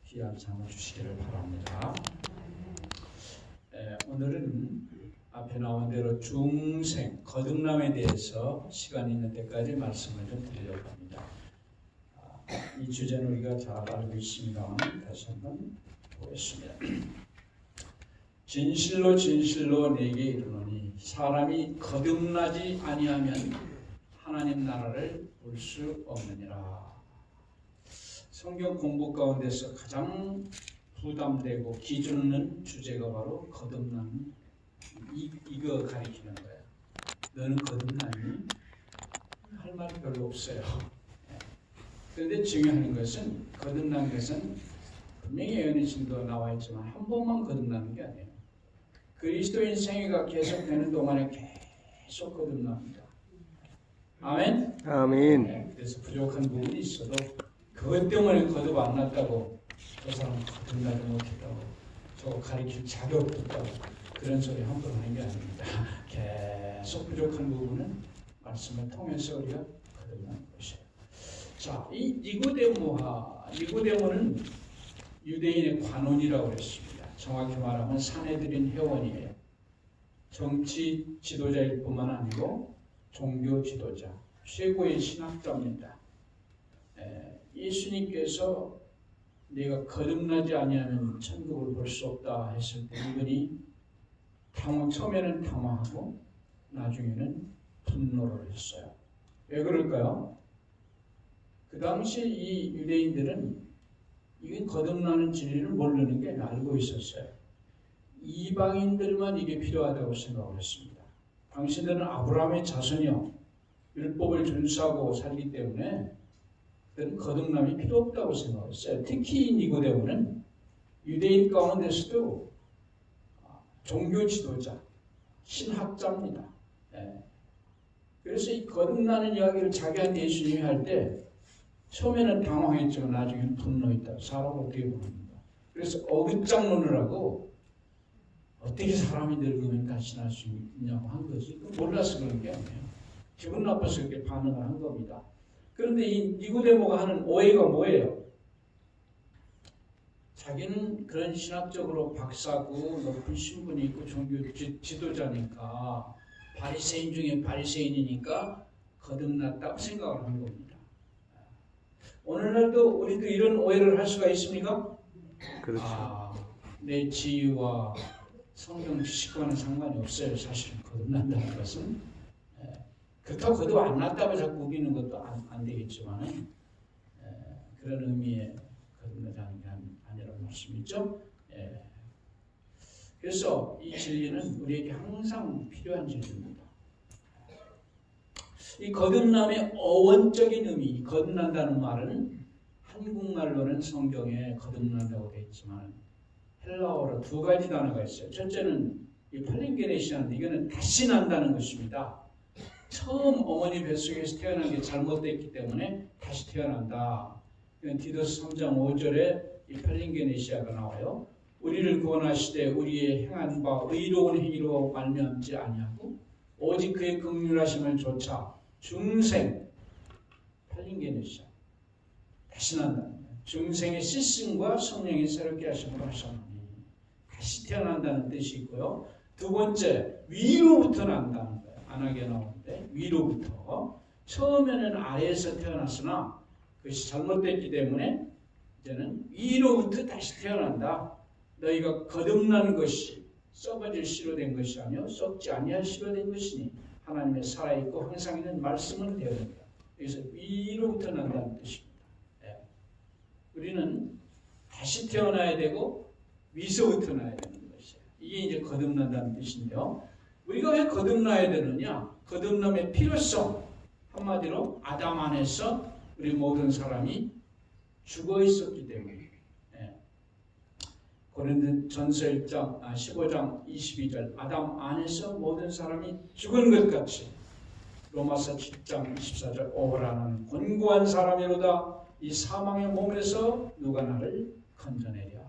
귀한 잠을 주시기를 바랍니다. 오늘은 앞에 나온 대로 중생, 거듭남에 대해서 시간 있는 때까지 말씀을 좀 드리려고 합니다. 이 주제는 우리가 잘 알고 있습니다만 다시 한번 보겠습니다. 진실로 진실로 내게 이르노니 사람이 거듭나지 아니하면 하나님 나라를 볼 수 없느니라. 성경 공부 가운데서 가장 부담되고 기준은 주제가 바로 거듭남. 이거 가리키는 거예요. 너는 거듭나니? 할 말이 별로 없어요. 그런데 중요한 것은 거듭난 것은 분명히 예언의신도 나와 있지만 한 번만 거듭나는 게 아니에요. 그리스도인 생애가 계속되는 동안에 계속 거듭납니다. 아멘? 아멘. 그래서 부족한 부분이 있어도 그것 때문에 거듭 안 났다고 저 사람 거듭나지 못했다고 저거 가르칠 자격도 없다고 그런 소리 함부로 하는 게 아닙니다. 계속 부족한 부분은 말씀을 통해서 우리가 거듭나는 것이에요. 자, 이 니고데모는 유대인의 관원이라고 했습니다. 정확히 말하면 사내들인 회원이에요. 정치 지도자일 뿐만 아니고 종교 지도자, 최고의 신학자입니다. 예수님께서 내가 거듭나지 아니하면 천국을 볼 수 없다 했을 때 이분이 처음에는 당황하고 나중에는 분노를 했어요. 왜 그럴까요? 그 당시 이 유대인들은 이게 거듭나는 진리를 모르는 게 알고 있었어요. 이방인들만 이게 필요하다고 생각을 했습니다. 당신들은 아브라함의 자손이요. 율법을 준수하고 살기 때문에 그들은 거듭남이 필요 없다고 생각했어요. 특히 니고데모는 유대인 가운데서도 종교 지도자, 신학자입니다. 그래서 이 거듭나는 이야기를 자기한테 예수님이 할 때 처음에는 당황했지만 나중에는 분노했다. 사람을 어떻게 보는가. 그래서 어긋장론을 하고 어떻게 사람이 늙으면 다시 날 수 있냐고 한 거지. 몰라서 그런 게 아니에요. 기분 나빠서 그렇게 반응을 한 겁니다. 그런데 이 니고데모가 하는 오해가 뭐예요? 자기는 그런 신학적으로 박사고 높은 신분이 있고 종교 지도자니까 바리새인 중에 바리새인이니까 거듭났다고 생각을 한 겁니다. 오늘날도 우리도 이런 오해를 할 수가 있습니까? 그렇죠. 내 지위와 성경 지식과는 상관이 없어요. 사실 거듭난다는 것은. 그렇다고 거듭 안 났다고 자꾸 우기는 것도 안 되겠지만 그런 의미의 거듭나자는 게 아니라는 말씀이죠. 그래서 이 진리는 우리에게 항상 필요한 진리입니다. 이 거듭남의 어원적인 의미, 거듭난다는 말은 한국말로는 성경에 거듭난다고 되어 있지만 헬라어로 두 가지 단어가 있어요. 첫째는 이 팔린게네시아인데 이거는 다시 난다는 것입니다. 처음 어머니 뱃속에서 태어난 게 잘못됐기 때문에 다시 태어난다. 이건 디도스 3장 5절에 이 팔린게네시아가 나와요. 우리를 구원하시되 우리의 행한 바 의로운 행위로 말미암지 아니하고 오직 그의 긍휼하심을 조차 중생 팔린게네시아 다시 난다는 거예요. 중생의 씻음과 성령의 새롭게 하심으로 하셨노니 다시 태어난다는 뜻이 있고요. 두 번째 위로부터 난다는 거예요. 안하게 나오는데 위로부터 처음에는 아래에서 태어났으나 그것이 잘못됐기 때문에 이제는 위로부터 다시 태어난다. 너희가 거듭난 것이 썩어질 씨로 된 것이 아니요 썩지 아니할 씨로 된 것이니 하나님의 살아있고 항상 있는 말씀은 되어야 된다. 여기서 위로부터 난다는 뜻입니다. 우리는 다시 태어나야 되고 위서부터 나야 되는 것이에요. 이게 이제 거듭난다는 뜻인데요. 우리가 왜 거듭나야 되느냐? 거듭남의 필요성 한마디로 아담 안에서 우리 모든 사람이 죽어 있었기 때문에 고린도전서 15장 22절 아담 안에서 모든 사람이 죽은 것 같이 로마서 7장 24절 오라 나는 곤고한 사람이로다 이 사망의 몸에서 누가 나를 건져내랴.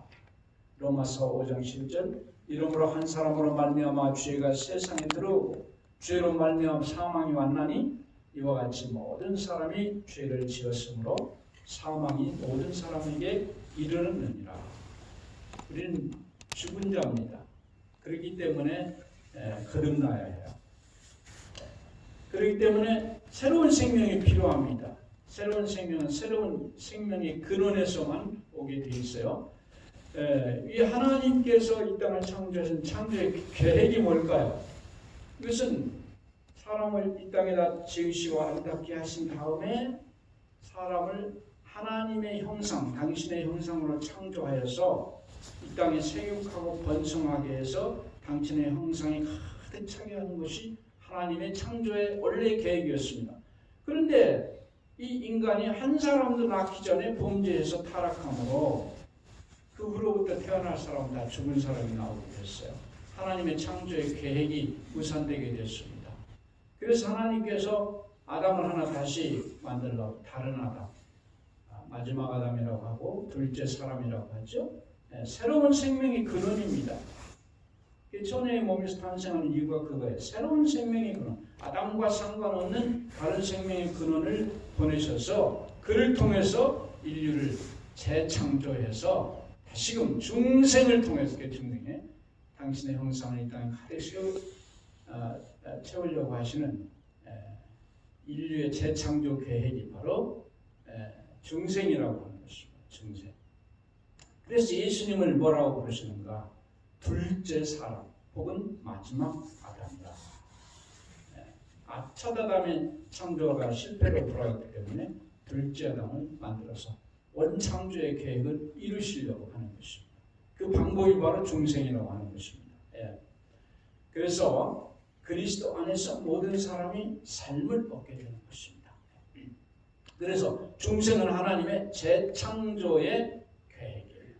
로마서 5장 10절 이러므로 한 사람으로 말미암아 죄가 세상에 들어오고 죄로 말미암아 사망이 왔나니 이와 같이 모든 사람이 죄를 지었으므로 사망이 모든 사람에게 이르느니라. 우리는 죽은 자입니다. 그렇기 때문에 거듭나야 해요. 그렇기 때문에 새로운 생명이 필요합니다. 새로운 생명은 새로운 생명의 근원에서만 오게 돼 있어요. 이 하나님께서 이 땅을 창조하신 창조의 계획이 뭘까요? 이것은 사람을 이 땅에다 지으시고 아름답게 하신 다음에 사람을 하나님의 형상, 당신의 형상으로 창조하여서 이 땅에 생육하고 번성하게 해서 당신의 형상이 가득 차게 하는 것이 하나님의 창조의 원래 계획이었습니다. 그런데 이 인간이 한 사람도 낳기 전에 범죄해서 타락함으로 그 후로부터 태어날 사람은 다 죽은 사람이 나오게 됐어요. 하나님의 창조의 계획이 무산되게 됐습니다. 그래서 하나님께서 아담을 하나 다시 만들려고 다른 아담, 마지막 아담이라고 하고 둘째 사람이라고 하죠. 새로운 생명의 근원입니다. 처녀의 몸에서 탄생하는 이유가 그거예요. 새로운 생명의 근원, 아담과 상관없는 다른 생명의 근원을 보내셔서 그를 통해서 인류를 재창조해서 다시금 중생을 통해서 중생에 당신의 형상을 이 땅에 가득 채우려고 하시는 인류의 재창조 계획이 바로 중생이라고 하는 것입니다. 중생. 그래서 예수님을 뭐라고 부르시는가? 둘째 사람 혹은 마지막 아담이다. 첫 아담의 창조가 실패로 돌아갔기 때문에 둘째 아담을 만들어서 원창조의 계획을 이루시려고 하는 것입니다. 그 방법이 바로 중생이라고 하는 것입니다. 그래서 그리스도 안에서 모든 사람이 삶을 얻게 되는 것입니다. 그래서 중생은 하나님의 재창조의 계획이에요.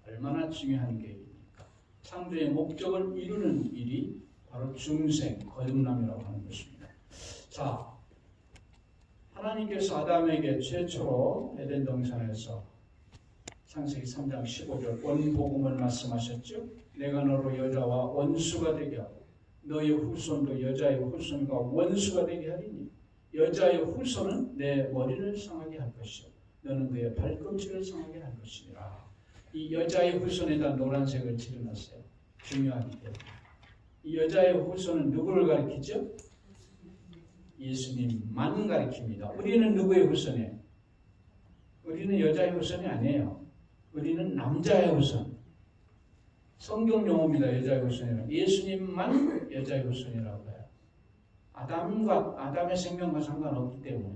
얼마나 중요한 계획입니까? 창조의 목적을 이루는 일이 바로 중생, 거듭남이라고 하는 것입니다. 자, 하나님께서 아담에게 최초로 에덴 동산에서 창세기 3장 15절 원복음을 말씀하셨죠. 내가 너로 여자와 원수가 되게 하고 너의 후손도 여자의 후손과 원수가 되게 하리니 여자의 후손은 내 머리를 상하게 할 것이요 너는 그의 발꿈치를 상하게 할 것이니라. 이 여자의 후손에다 노란색을 칠해놨어요. 중요하기 때문에. 이 여자의 후손은 누구를 가리키죠? 예수님만 가리킵니다. 우리는 누구의 후손이에요? 우리는 여자의 후손이 아니에요. 우리는 남자의 후손. 성경 용어입니다. 여자의 후손이라고. 예수님만 여자의 후손이라고 해요. 아담의 생명과 상관없기 때문에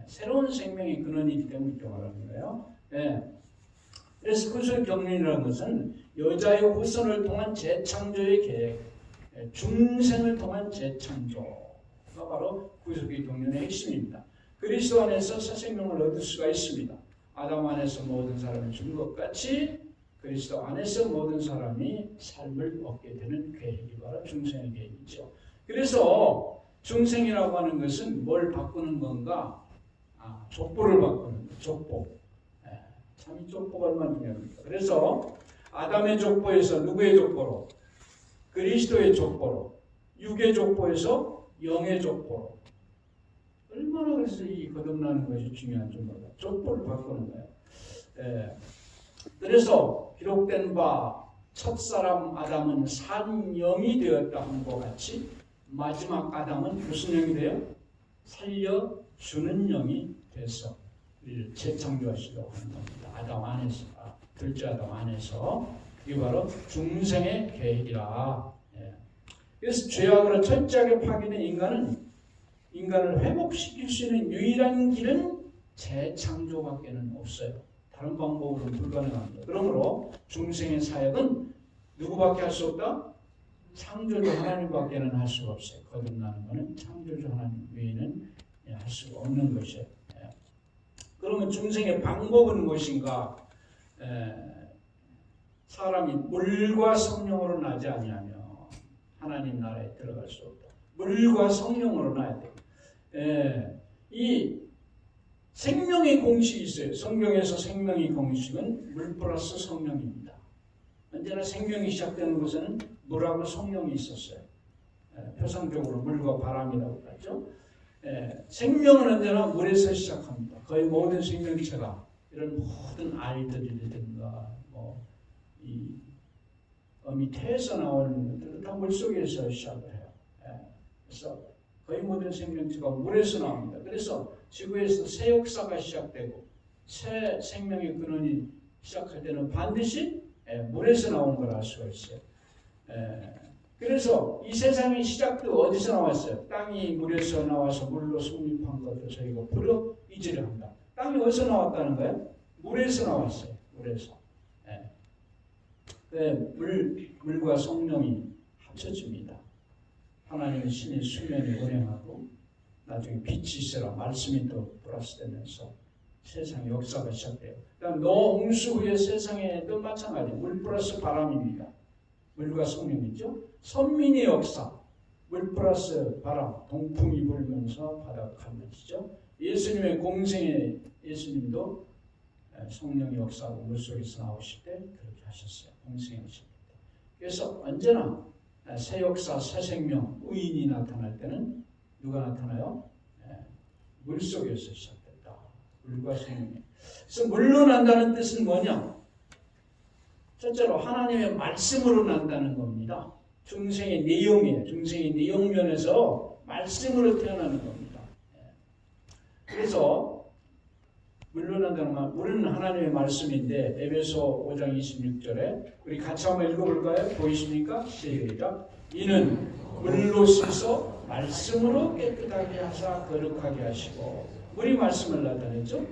새로운 생명의 근원이기 때문에 이렇게 말하는 거예요. 그래서 구속 경륜이라는 것은 여자의 후손을 통한 재창조의 계획, 중생을 통한 재창조가 바로 구속의 경륜의 핵심입니다. 그리스도 안에서 새 생명을 얻을 수가 있습니다. 아담 안에서 모든 사람이 죽은 것 같이 그리스도 안에서 모든 사람이 삶을 얻게 되는 계획이 바로 중생의 계획이죠. 그래서 중생이라고 하는 것은 뭘 바꾸는 건가? 족보를 바꾸는 거, 족보. 참 이 족보가 얼마나 중요합니까? 그래서 아담의 족보에서 누구의 족보로? 그리스도의 족보로. 육의 족보에서 영의 족보로. 얼마나 그래서 이 거듭나는 것이 중요한 정도가 족보를 바꾸는 거예요. 그래서 기록된 바 첫사람 아담은 산 영이 되었다 한 것 같이 마지막 아담은 무슨 영이 돼요? 살려주는 영이 돼서 우리를 재창조하시려고 하는 겁니다. 아담 안에서, 둘째 아담 안에서. 그게 바로 중생의 계획이라. 그래서 죄악으로 철저하게 파괴된 인간을 회복시킬 수 있는 유일한 길은 재창조밖에는 없어요. 다른 방법으로는 불가능합니다. 그러므로 중생의 사역은 누구밖에 할 수 없다? 창조주 하나님밖에는 할 수가 없어요. 거듭나는 것은 창조주 하나님 외에는 할 수가 없는 것이에요. 그러면 중생의 방법은 무엇인가? 사람이 물과 성령으로 나지 아니하며 하나님 나라에 들어갈 수 없다. 물과 성령으로 나야 돼요. 이 생명의 공식이 있어요. 성경에서 생명의 공식은 물 플러스 성령입니다. 언제나 생명이 시작되는 곳에는 물하고 성령이 있었어요. 표상적으로 물과 바람이라고 하죠. 생명은 언제나 물에서 시작합니다. 거의 모든 생명체가 이런 모든 알들이든가 이 어미 태에서 나오는 것들은 다 물속에서 시작을 해요. 그래서 거의 모든 생명체가 물에서 나옵니다. 그래서 지구에서 새 역사가 시작되고 새 생명의 근원이 시작할 때는 반드시 물에서 나온 걸 알 수가 있어요. 그래서 이 세상의 시작도 어디서 나왔어요? 땅이 물에서 나와서 물로 성립한 것을 저희가 불어 이지를 한다. 땅이 어디서 나왔다는 거예요? 물에서 나왔어요. 물에서. 물과 성령이 합쳐집니다. 하나님의 신의 수면이 운행하고 나중에 빛이 있으라 말씀이 또 플러스되면서 세상의 역사가 시작돼요. 그다음 노아 홍수 후에 세상에도 마찬가지 물 플러스 바람입니다. 물과 성령이죠. 선민의 역사, 물 플러스 바람, 동풍이 불면서 바다가 갈라지죠. 예수님의 공생에 예수님도 성령의 역사하고 물속에서 나오실 때 그렇게 하셨어요. 공생하실 때. 그래서 언제나 새 역사, 새 생명, 의인이 나타날 때는 누가 나타나요? 물속에서 시작됐다. 물과 성령이. 그래서 물로 난다는 뜻은 뭐냐? 첫째로 하나님의 말씀으로 난다는 겁니다. 중생의 내용이에요. 중생의 내용 면에서 말씀으로 태어나는 겁니다. 그래서 물로 난다는 말, 물은 하나님의 말씀인데 에베소 5장 26절에 우리 같이 한번 읽어볼까요? 보이십니까? 시작. 이는 물로 씻어 말씀으로 깨끗하게 하사 거룩하게 하시고 물이 말씀을 나타냈죠.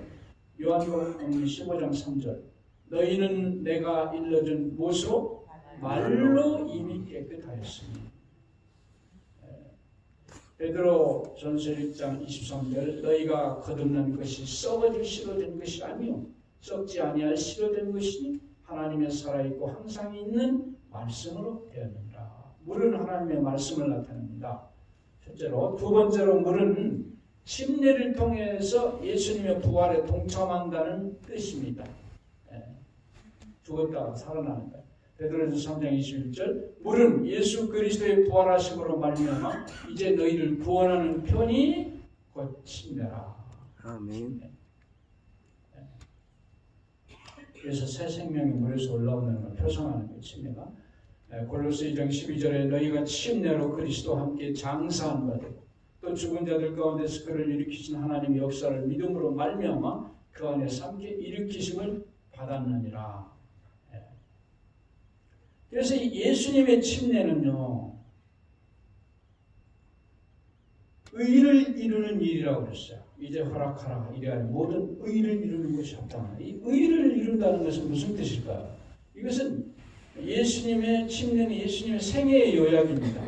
요한복음 15장 3절 너희는 내가 일러준 무엇으로? 말로 이미 깨끗하였으니. 베드로 전서 1장 23절 너희가 거듭난 것이 썩어질 씨로 된 것이 아니요 썩지 아니할 씨로 된 것이 하나님의 살아있고 항상 있는 말씀으로 되었느니라. 물은 하나님의 말씀을 나타냅니다. 첫째로. 두 번째로 물은 침례를 통해서 예수님의 부활에 동참한다는 뜻입니다. 죽었다가 살아나는 거예요. 베드로전서 3장 21절 물은 예수 그리스도의 부활하심으로 말미암아 이제 너희를 구원하는 편이 곧 침례라. 아멘. 그래서 새 생명이 물에서 올라오는 걸 표상하는 거예요. 침례가. 골로새 2장 12절에 너희가 침례로 그리스도와 함께 장사한 바 되고 또 죽은 자들 가운데서 그를 일으키신 하나님의 역사를 믿음으로 말미암아 그 안에서 함께 일으키심을 받았느니라. 그래서 예수님의 침례는요, 의를 이루는 일이라고 그랬어요. 이제 허락하라. 이래야 모든 의를 이루는 것이 합당하다. 이 의를 이룬다는 것은 무슨 뜻일까요? 이것은 예수님의 침례는 예수님의 생애의 요약입니다.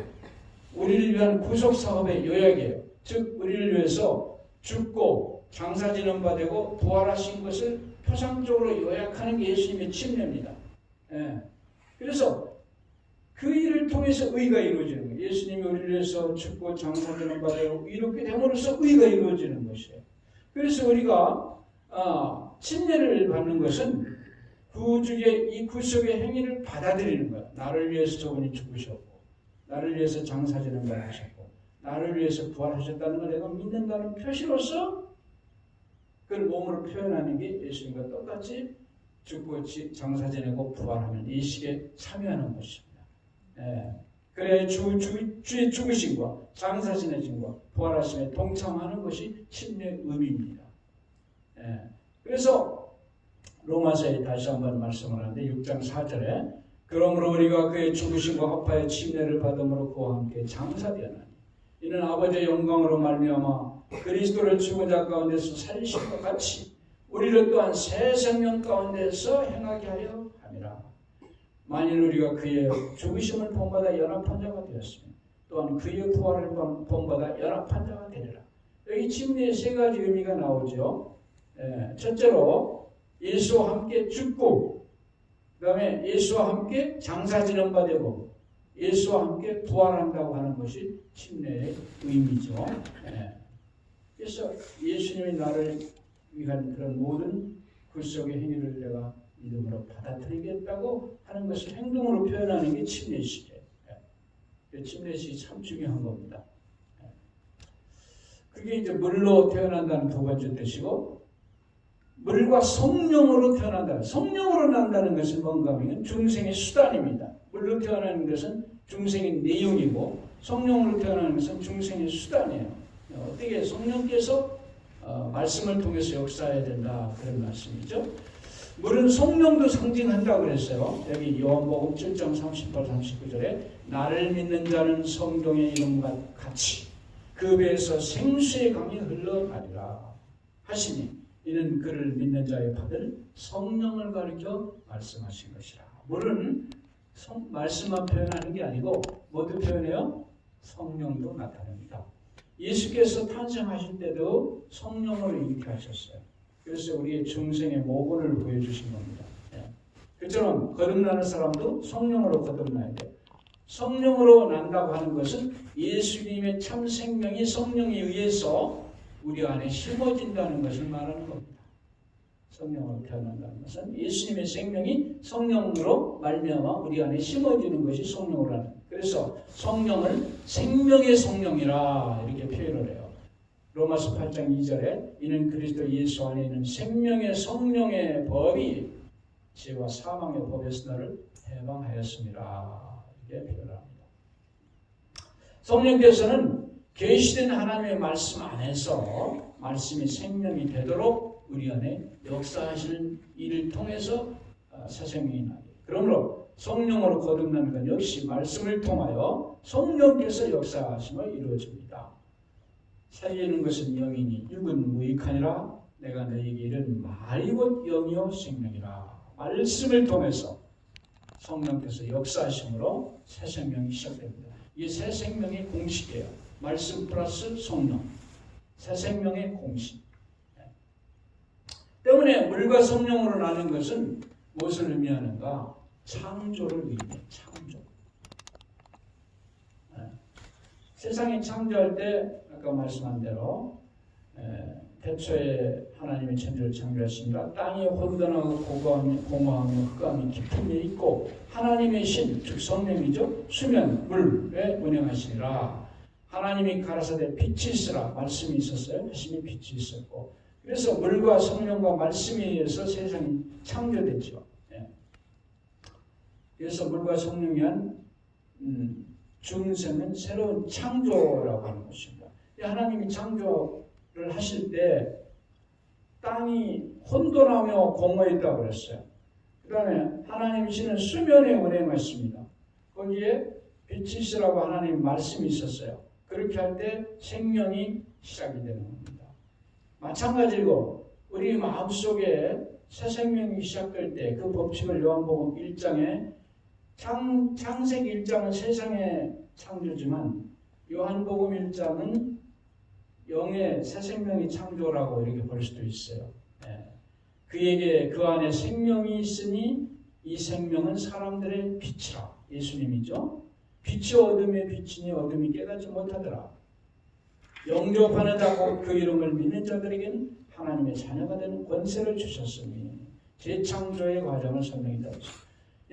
우리를 위한 구속 사업의 요약이에요. 즉 우리를 위해서 죽고 장사 지는 바 되고 부활하신 것을 표상적으로 요약하는 게 예수님의 침례입니다. 그래서 그 일을 통해서 의가 이루어지는 거예요. 예수님이 우리를 위해서 죽고 장사되는 바 되고 이렇게 됨으로써 의가 이루어지는 것이에요. 그래서 우리가 침례를 받는 것은 구주의 이 구속의 행위를 받아들이는 거예요. 나를 위해서 저분이 죽으셨고 나를 위해서 장사되는 걸 하셨고 나를 위해서 부활하셨다는 걸 내가 믿는다는 표시로서 그걸 몸으로 표현하는 게 예수님과 똑같이 죽고 장사 지내고 부활하는 이 식에 참여하는 것입니다. 그래야 주의 죽으심과 장사 지내심과 부활하심에 동참하는 것이 침례의 의미입니다. 그래서 로마서에 다시 한번 말씀을 하는데 6장 4절에 그러므로 우리가 그의 죽으심과 합하여 침례를 받음으로 그와 함께 장사되었나니 이는 아버지의 영광으로 말미암아 그리스도를 죽은 자 가운데서 살리신 것 같이 우리를 또한 새 생명 가운데서 행하게 하려 함이라. 만일 우리가 그의 죽으심을 본받아 연합한 자가 되었으면 또한 그의 부활을 본받아 연합한 자가 되리라. 여기 침례의 세 가지 의미가 나오죠. 첫째로 예수와 함께 죽고 그 다음에 예수와 함께 장사지는 바 되고 예수와 함께 부활한다고 하는 것이 침례의 의미죠. 그래서 예수님이 나를 위한 그런 모든 구속의 행위를 내가 믿음으로 받아들이겠다고 하는 것을 행동으로 표현하는 게 침례식이에요. 침례식이 참 중요한 겁니다. 그게 이제 물로 태어난다는 두 번째 뜻이고 물과 성령으로 태어난다. 성령으로 난다는 것은 뭔가 하면 중생의 수단입니다. 물로 태어나는 것은 중생의 내용이고 성령으로 태어나는 것은 중생의 수단이에요. 어떻게 성령께서 말씀을 통해서 역사해야 된다 그런 말씀이죠. 물은 성령도 상징한다고 그랬어요. 여기 요한복음 7장 38, 39절에 나를 믿는 자는 성령의 이름과 같이 그 배에서 생수의 강이 흘러가리라 하시니 이는 그를 믿는 자의 받을 성령을 가리켜 말씀하신 것이라. 물은 말씀만 표현하는 게 아니고 뭐도 표현해요? 성령도 나타납니다. 예수께서 탄생하실 때도 성령으로 잉태하셨어요. 그래서 우리의 중생의 모본을 보여주신 겁니다. 그처럼 거듭나는 사람도 성령으로 거듭나야 돼요. 성령으로 난다고 하는 것은 예수님의 참 생명이 성령에 의해서 우리 안에 심어진다는 것을 말하는 겁니다. 성령으로 태어난다는 것은 예수님의 생명이 성령으로 말미암아 우리 안에 심어지는 것이 성령으로 하는. 그래서 성령을 생명의 성령이라 이렇게 표현을 해요. 로마서 8장 2절에 이는 그리스도 예수 안에 있는 생명의 성령의 법이 죄와 사망의 법에서 너를 해방하였습니다. 이렇게 표현합니다. 성령께서는 계시된 하나님의 말씀 안에서 말씀이 생명이 되도록 우리 안에 역사하시는 일을 통해서 새 생명이 나게. 그러므로 성령으로 거듭나는 건 역시 말씀을 통하여 성령께서 역사하심을 이루어집니다. 살리는 것은 영이니 육은 무익하니라. 내가 너희에게 이른 말이 곧 영이요 생명이라. 말씀을 통해서 성령께서 역사하심으로 새 생명이 시작됩니다. 이게 새 생명의 공식이에요. 말씀 플러스 성령. 새 생명의 공식. 때문에 물과 성령으로 나는 것은 무엇을 의미하는가? 창조를 의미해요. 창조. 세상이 창조할 때 아까 말씀한 대로 태초에 하나님의 천지를 창조하십니다. 땅이 혼돈하고 공허하며 흑암이 깊은 데 있고 하나님의 신, 즉 성령이죠. 수면, 물에 운행하시니라. 하나님이 가라사대 빛이 있으라 말씀이 있었어요. 하심이 빛이 있었고 그래서 물과 성령과 말씀에 의해서 세상이 창조됐죠. 그래서 물과 성령이 한 중생은 새로운 창조라고 하는 것입니다. 하나님이 창조를 하실 때 땅이 혼돈하며 공허했다고 그랬어요. 그 다음에 하나님 신은 수면에 운행하십니다. 거기에 빛이 있으라고 하나님 말씀이 있었어요. 그렇게 할 때 생명이 시작이 되는 겁니다. 마찬가지로 우리 마음속에 새 생명이 시작될 때 그 법칙을 요한복음 1장에 창세기 1장은 세상의 창조지만 요한복음 1장은 영의 새 생명이 창조라고 이렇게 볼 수도 있어요. 그에게 그 안에 생명이 있으니 이 생명은 사람들의 빛이라. 예수님이죠. 빛이 어둠의 빛이니 어둠이 깨닫지 못하더라. 영접하는 자고 그 이름을 믿는 자들에게는 하나님의 자녀가 되는 권세를 주셨으니 재창조의 과정을 설명했다.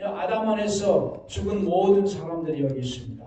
아담 안에서 죽은 모든 사람들이 여기 있습니다.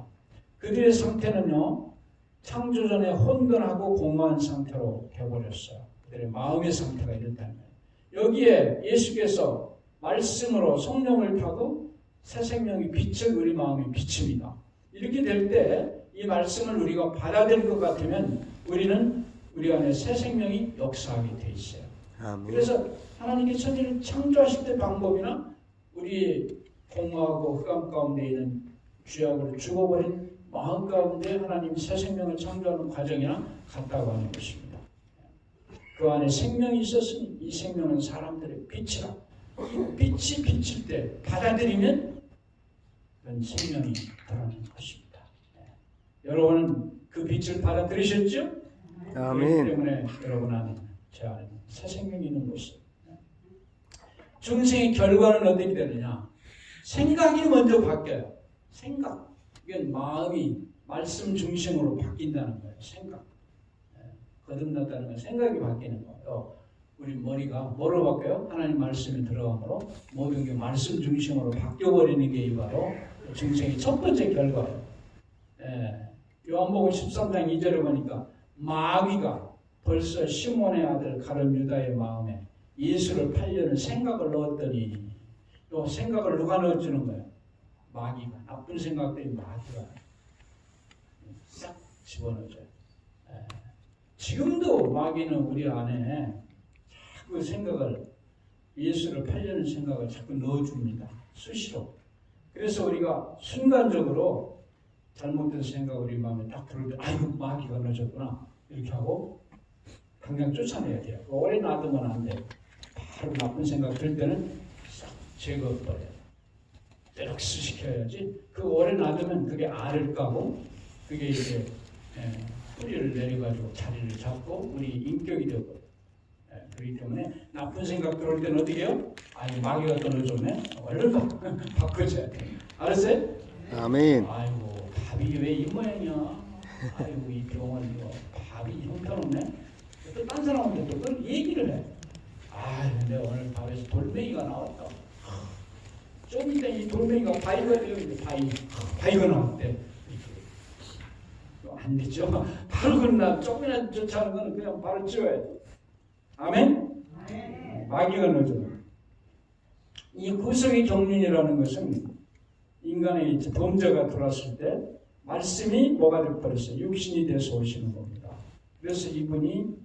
그들의 상태는요, 창조 전에 혼돈하고 공허한 상태로 되어버렸어요. 그들의 마음의 상태가 이렇다는 거예요. 여기에 예수께서 말씀으로 성령을 타고 새 생명이 빛을 우리 마음에 비칩니다. 이렇게 될 때 이 말씀을 우리가 받아들일 것 같으면 우리는 우리 안에 새 생명이 역사하게 돼 있어요. 아멘. 그래서 하나님께 천지를 창조하실 때 방법이나 우리 공허하고 흑암 가운데 있는 죄악으로 죽어버린 마음 가운데 하나님 새 생명을 창조하는 과정이나 같다고 하는 것입니다. 그 안에 생명이 있었으니 이 생명은 사람들의 빛이라. 이 빛이 비칠 때 받아들이면 그런 생명이 드러나는 것입니다. 여러분은 그 빛을 받아들이셨죠? 아멘. 그렇기 때문에 여러분 안에 제 안에 새 생명이 있는 것이에요. 중생의 결과는 어떻게 되느냐? 생각이 먼저 바뀌어요. 생각. 이건 마음이 말씀 중심으로 바뀐다는 거예요. 생각. 거듭났다는 건 생각이 바뀌는 거예요. 우리 머리가 뭐로 바뀌어요? 하나님 말씀이 들어가므로 모든 게 말씀 중심으로 바뀌어버리는 게 바로 중생의 첫 번째 결과예요. 요한복음 13장 2절에 보니까 마귀가 벌써 시몬의 아들 가룟 유다의 마음에 예수를 팔려는 생각을 넣었더니 또 생각을 누가 넣어주는 거예요? 마귀가. 나쁜 생각들이 마귀가 싹 집어넣어줘요. 지금도 마귀는 우리 안에 자꾸 생각을 예수를 팔려는 생각을 자꾸 넣어줍니다. 수시로. 그래서 우리가 순간적으로 잘못된 생각 우리 마음에 딱 들을 때 아이고 마귀가 넣어줬구나 이렇게 하고 당장 쫓아내야 돼요. 오래 놔두면 안 돼요. 바로 나쁜 생각 들 때는 싹 제거해버려요. 떼락스시켜야지. 그 오래 놔두면 그게 알을 까고 그게 이제 뿌리를 내려가지고 자리를 잡고 우리 인격이 되고 그렇기 때문에 나쁜 생각 들어올 때는 어떻게 해요? 아니 마귀가 떨어졌네. 얼른 바꾸자. 알았어요? 아멘. 아이고 밥이 왜 이 모양이야? 아이고 이 병원 이거 밥이 형편없네. 또 딴 사람한테 또 그런 얘기를 해. 아 근데 오늘 밥에서 돌멩이가 나왔다. 좀 이따 이 돌멩이가 바위가 되었는데 바위가 나왔대. 안 되죠. 바로 그날 조금이나 쫓아가는 거는 그냥 바로 지워야 돼. 아멘? 마귀가 넣어줘. 이 구속의 경륜이라는 것은 인간의 범죄가 들어왔을 때 말씀이 뭐가 되어버렸어요? 육신이 돼서 오시는 겁니다. 그래서 이분이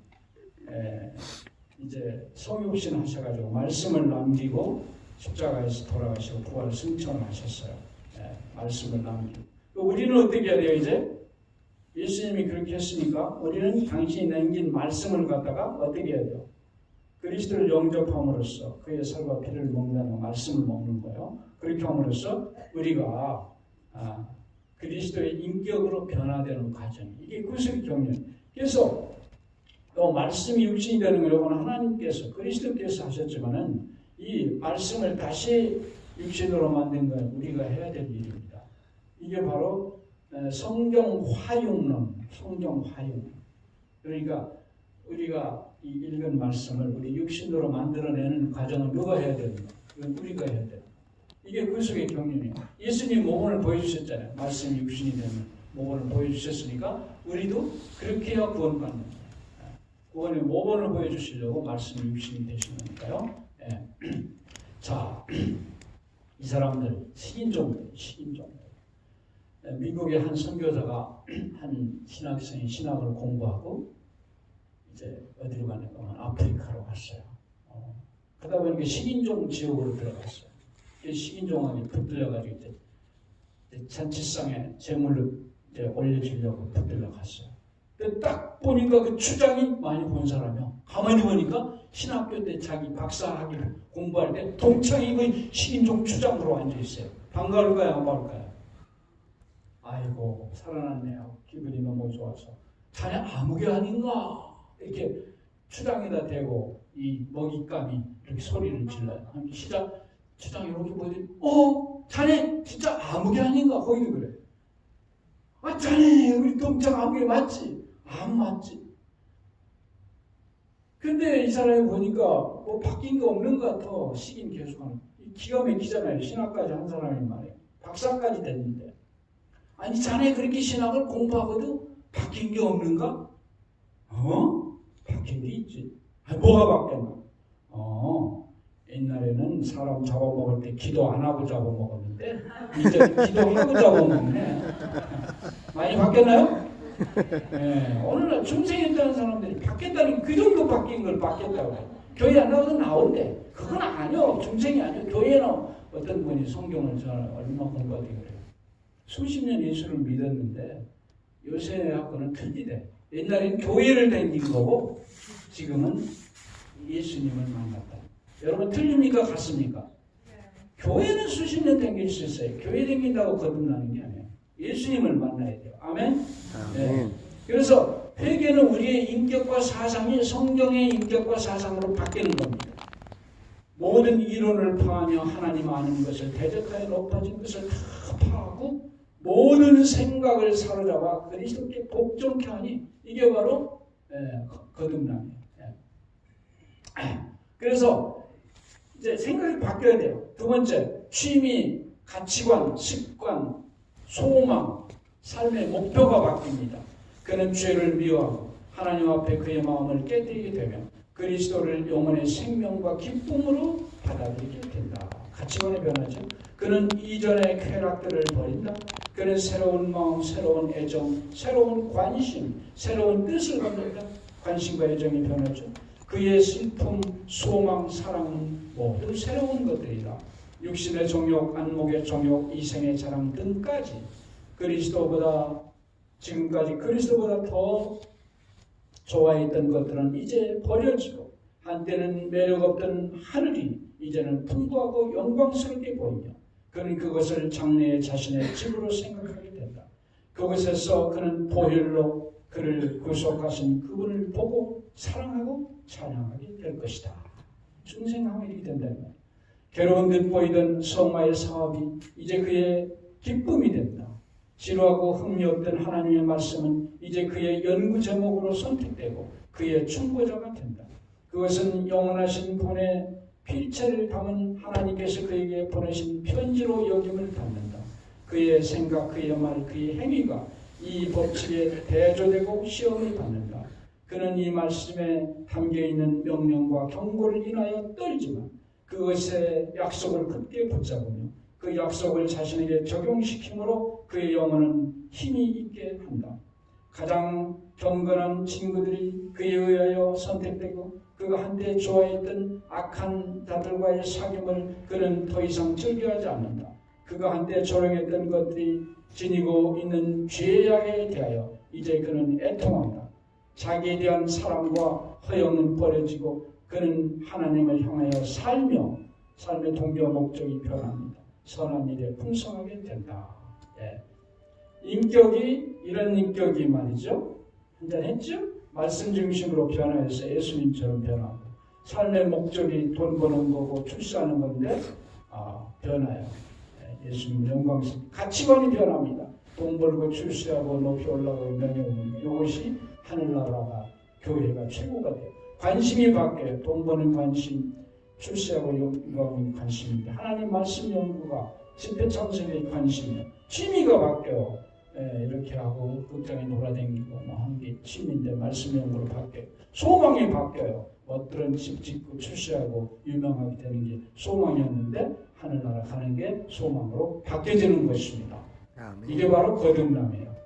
이제 성육신 하셔가지고 말씀을 남기고 십자가에서 돌아가시고 부활 승천을 하셨어요. 말씀을 남기고. 우리는 어떻게 해야 돼요 이제? 예수님이 그렇게 했으니까 우리는 당신이 남긴 말씀을 갖다가 어떻게 해야 돼요? 그리스도를 영접함으로써 그의 살과 피를 먹는 말씀을 먹는 거예요. 그렇게 함으로써 우리가 그리스도의 인격으로 변화되는 과정. 이게 구속의 경륜. 그래서 또 말씀이 육신이 되는 거는 하나님께서 그리스도께서 하셨지만은 이 말씀을 다시 육신으로 만든 건 우리가 해야 될 일입니다. 이게 바로 성경 화융론, 성경 화융. 그러니까 우리가 이 읽은 말씀을 우리 육신으로 만들어내는 과정은 누가 해야 되는가? 이건 우리가 해야 돼요. 이게 구속의 경륜이에요. 예수님 모범을 보여주셨잖아요. 말씀이 육신이 되는 모범을 보여주셨으니까 우리도 그렇게 해야 구원받는 거예요. 구원의 모범을 보여주시려고 말씀이 육신이 되시는 거니까요. 자, 이 사람들 식인종들. 미국의 한 선교사가 한 신학생이 신학을 공부하고 이제 어디로 가는가 하면 아프리카로 갔어요. 그러다 보니까 식인종 지역으로 들어갔어요. 식인종하게 붙들려가지고 이제 잔치상에 제물을 이제 올려주려고 붙들려 갔어요. 근데 딱 보니까 그 추장이 많이 본 사람이요. 가만히 보니까 신학교 때 자기 박사학위 공부할 때 동창이 그 식인종 추장으로 앉아 있어요. 반가울까요? 안 반가울까요? 아이고 살아났네요. 기분이 너무 좋아서. 자네 아무개 아닌가? 이렇게 추장에다 대고 이 먹잇감이 이렇게 소리를 질러요. 시작 추장이 이렇게 보더니 자네 진짜 아무개 아닌가? 거기도 그래. 자네 우리 동창 아무개 맞지? 안 맞지. 근데 이 사람이 보니까 뭐 바뀐 거 없는 것 같아. 식인 계속하는. 기가 막히잖아요. 신학까지 한 사람이 말이에요. 박사까지 됐는데. 아니 자네 그렇게 신학을 공부하고도 바뀐 게 없는가? 바뀐 게 있지. 뭐가 바뀌었나? 옛날에는 사람 잡아먹을 때 기도 안 하고 잡아먹었는데 이제 기도하고 잡아먹네. 많이 바뀌었나요? 오늘날 중생했다는 사람들이 바뀌었다니 그 정도 바뀐 걸 바뀌었다고 해요. 교회 안 나오도 나온대. 그건 아니요. 중생이 아니요. 교회는 어떤 분이 성경을 저는 얼마 공부하게 그래요. 수십 년 예수를 믿었는데 요새하고는 틀리대. 옛날엔 교회를 다닌 거고 지금은 예수님을 만났다. 여러분 틀립니까? 같습니까? 교회는 수십 년 다닐 수 있어요. 교회 다닌다고 거듭나는 게 아니에요. 예수님을 만나야 돼요. 아멘? 네. 그래서 회개는 우리의 인격과 사상이 성경의 인격과 사상으로 바뀌는 겁니다. 모든 이론을 파하며 하나님 아는 것을 대적하여 높아진 것을 다 파하고 모든 생각을 사로잡아 그리스도께 복종케 하니 이게 바로 거듭남이에요. 그래서 이제 생각이 바뀌어야 돼요. 두 번째, 취미, 가치관, 습관, 소망, 삶의 목표가 바뀝니다. 그는 죄를 미워하고 하나님 앞에 그의 마음을 깨뜨리게 되면 그리스도를 영혼의 생명과 기쁨으로 받아들이게 된다. 가치관의 변화죠. 그는 이전의 쾌락들을 버린다. 그는 새로운 마음, 새로운 애정, 새로운 관심, 새로운 뜻을 갖는다. 관심과 애정이 변하죠. 그의 슬픔, 소망, 사랑은 모두 새로운 것들이다. 육신의 정욕, 안목의 정욕, 이생의 자랑 등까지 지금까지 그리스도보다 더 좋아했던 것들은 이제 버려지고, 한때는 매력 없던 하늘이 이제는 풍부하고 영광스럽게 보이며, 그는 그것을 장래의 자신의 집으로 생각하게 된다. 그곳에서 그는 보혈로 그를 구속하신 그분을 보고 사랑하고 찬양하게 될 것이다. 중생하고 이렇게 된다는 거예요. 괴로운 듯 보이던 성화의 사업이 이제 그의 기쁨이 된다. 지루하고 흥미없던 하나님의 말씀은 이제 그의 연구 제목으로 선택되고 그의 충고자가 된다. 그것은 영원하신 분의 필체를 담은 하나님께서 그에게 보내신 편지로 여김을 받는다. 그의 생각, 그의 말, 그의 행위가 이 법칙에 대조되고 시험을 받는다. 그는 이 말씀에 담겨있는 명령과 경고를 인하여 떨지만 그것의 약속을 굳게 붙잡으며 그 약속을 자신에게 적용시킴으로 그의 영혼은 힘이 있게 한다. 가장 경건한 친구들이 그에 의하여 선택되고 그가 한때 좋아했던 악한 자들과의 사귐을 그는 더 이상 즐겨하지 않는다. 그가 한때 조롱했던 것들이 지니고 있는 죄악에 대하여 이제 그는 애통한다. 자기에 대한 사랑과 허영은 버려지고 그는 하나님을 향하여 살며 삶의 동기와 목적이 변합니다. 선한 일에 풍성하게 된다. 예. 인격이 이런 인격이 말이죠. 한잔 했죠? 말씀 중심으로 변화해서 예수님처럼 변하고, 삶의 목적이 돈 버는 거고 출세하는 건데 변화요. 예. 예수님 영광스럽게 가치관이 변합니다. 돈 벌고 출세하고 높이 올라가고 명예를, 이것이 하늘나라가 교회가 최고가 돼요. 관심이 바뀌어요. 돈 버는 관심, 출세하고 영광의 관심인데 하나님 말씀 연구가 집회 참석의 관심이에요. 취미가 바뀌어요. 이렇게 하고 극장에 놀아다니고 하는 게 취미인데 말씀 연구로 바뀌어요. 소망이 바뀌어요. 어떤 집 짓고 출세하고 유명하게 되는 게 소망이었는데 하늘나라 가는 게 소망으로 바뀌어지는 것입니다. 아멘. 이게 바로 거듭남이에요.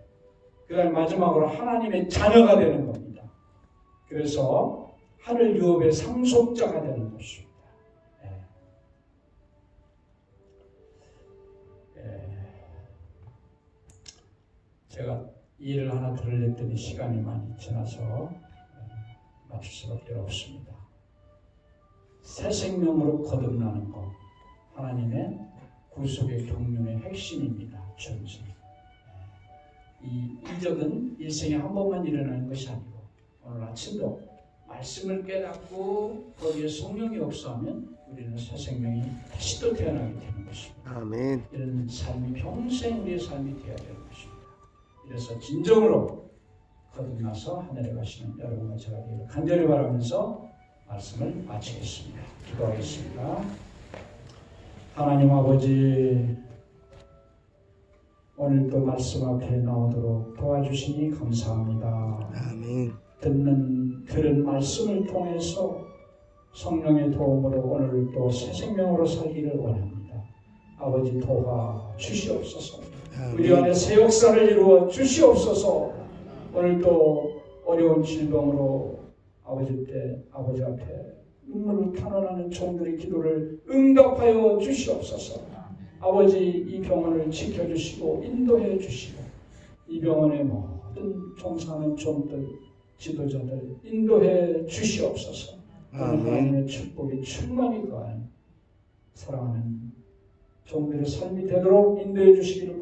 그 다음에 마지막으로 하나님의 자녀가 되는 겁니다. 그래서 하늘 유업의 상속자가 되는 것입니다. 제가 일을 하나 들으려더니 시간이 많이 지나서 맞출 수밖에 없습니다. 새 생명으로 거듭나는 것, 하나님의 구속의 경륜의 핵심입니다. 전쟁. 이 이적은 일생에 한 번만 일어나는 것이 아니고 오늘 아침도 말씀을 깨닫고 거기에 성령이 역사하면 우리는 새 생명이 다시 또 태어나게 되는 것입니다. 아멘. 이런 삶이 평생 우리의 삶이 되어야 되는 것입니다. 그래서 진정으로 거듭나서 하늘에 가시는 여러분과 제가 되기를 간절히 바라면서 말씀을 마치겠습니다. 기도하겠습니다. 하나님 아버지, 오늘도 말씀 앞에 나오도록 도와주시니 감사합니다. 아멘. 들은 말씀을 통해서 성령의 도움으로 오늘도 새 생명으로 살기를 원합니다. 아버지 도와 주시옵소서. 우리 안에 새 역사를 이루어 주시옵소서. 오늘도 어려운 질병으로 아버지 앞에 눈물을 탄원하는 종들의 기도를 응답하여 주시옵소서. 아버지 이 병원을 지켜주시고 인도해 주시고 이 병원의 모든 종사하는 종들, 지도자들 인도해 주시옵소서. 하나님의 축복이 충만히 거한 사랑하는 종들의 삶이 되도록 인도해 주시기를